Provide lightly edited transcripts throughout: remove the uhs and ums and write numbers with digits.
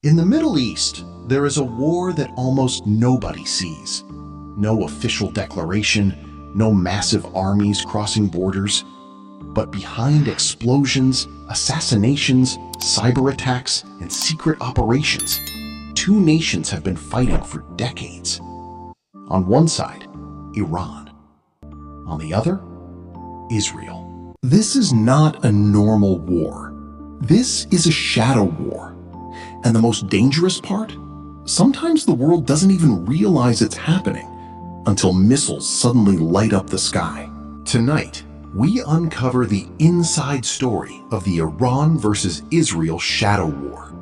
In the Middle East, there is a war that almost nobody sees. No official declaration, no massive armies crossing borders. But behind explosions, assassinations, cyber attacks, and secret operations, two nations have been fighting for decades. On one side, Iran. On the other, Israel. This is not a normal war. This is a shadow war. And the most dangerous part? Sometimes the world doesn't even realize it's happening until missiles suddenly light up the sky. Tonight, we uncover the inside story of the Iran versus Israel shadow war.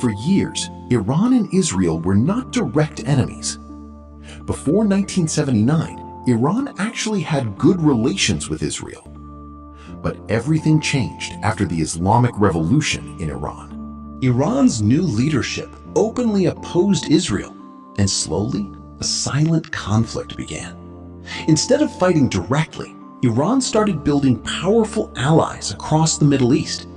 For years, Iran and Israel were not direct enemies. Before 1979, Iran actually had good relations with Israel. But everything changed after the Islamic Revolution in Iran. Iran's new leadership openly opposed Israel, and slowly, a silent conflict began. Instead of fighting directly, Iran started building powerful allies across the Middle East.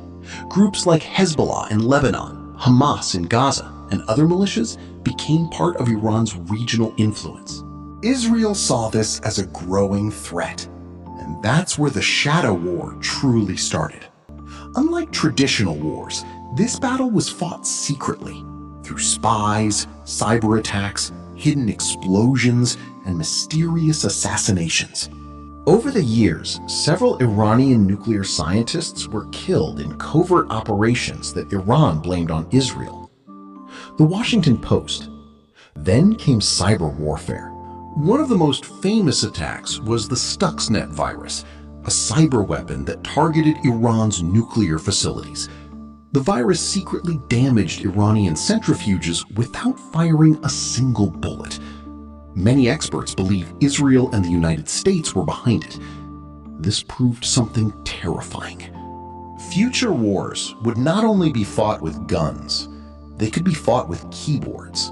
Groups like Hezbollah in Lebanon, Hamas in Gaza, and other militias became part of Iran's regional influence. Israel saw this as a growing threat, and that's where the shadow war truly started. Unlike traditional wars, this battle was fought secretly through spies, cyber attacks, hidden explosions, and mysterious assassinations. Over the years, several Iranian nuclear scientists were killed in covert operations that Iran blamed on Israel. The Washington Post. Then came cyber warfare. One of the most famous attacks was the Stuxnet virus, a cyber weapon that targeted Iran's nuclear facilities. The virus secretly damaged Iranian centrifuges without firing a single bullet. Many experts believe Israel and the United States were behind it. This proved something terrifying. Future wars would not only be fought with guns, they could be fought with keyboards.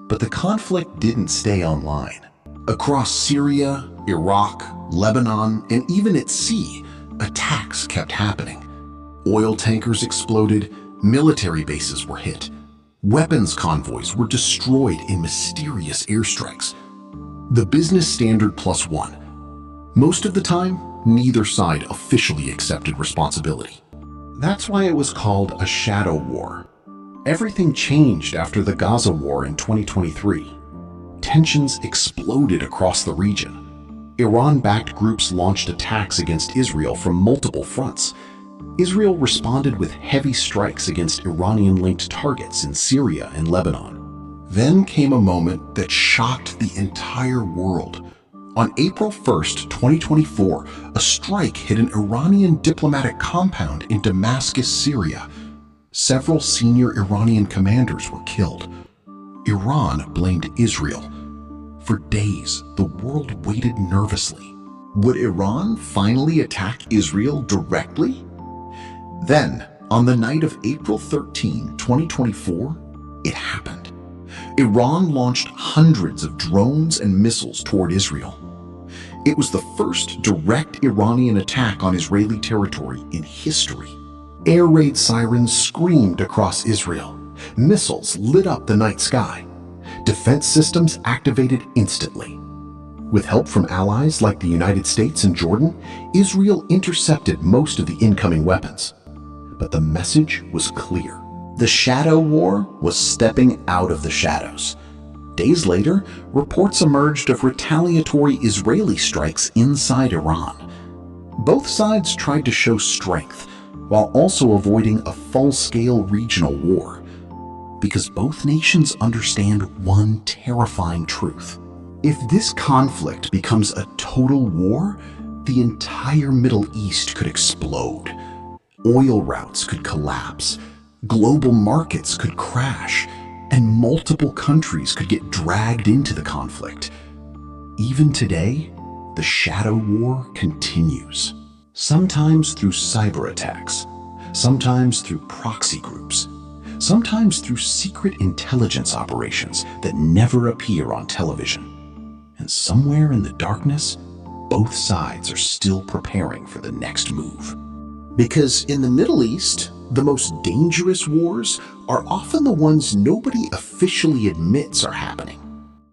But the conflict didn't stay online. Across Syria, Iraq, Lebanon, and even at sea, attacks kept happening. Oil tankers exploded, military bases were hit. Weapons convoys were destroyed in mysterious airstrikes. The business standard plus one. Most of the time, neither side officially accepted responsibility. That's why it was called a shadow war. Everything changed after the Gaza war in 2023. Tensions exploded across the region. Iran-backed groups launched attacks against Israel from multiple fronts. Israel responded with heavy strikes against Iranian-linked targets in Syria and Lebanon. Then came a moment that shocked the entire world. On April 1st, 2024, a strike hit an Iranian diplomatic compound in Damascus, Syria. Several senior Iranian commanders were killed. Iran blamed Israel. For days, the world waited nervously. Would Iran finally attack Israel directly? Then, on the night of April 13, 2024, it happened. Iran launched hundreds of drones and missiles toward Israel. It was the first direct Iranian attack on Israeli territory in history. Air raid sirens screamed across Israel. Missiles lit up the night sky. Defense systems activated instantly. With help from allies like the United States and Jordan, Israel intercepted most of the incoming weapons. But the message was clear. The shadow war was stepping out of the shadows. Days later, reports emerged of retaliatory Israeli strikes inside Iran. Both sides tried to show strength, while also avoiding a full-scale regional war. Because both nations understand one terrifying truth. If this conflict becomes a total war, the entire Middle East could explode. Oil routes could collapse, global markets could crash, and multiple countries could get dragged into the conflict. Even today, the shadow war continues. Sometimes through cyber attacks, sometimes through proxy groups, sometimes through secret intelligence operations that never appear on television. And somewhere in the darkness, both sides are still preparing for the next move. Because in the Middle East, the most dangerous wars are often the ones nobody officially admits are happening.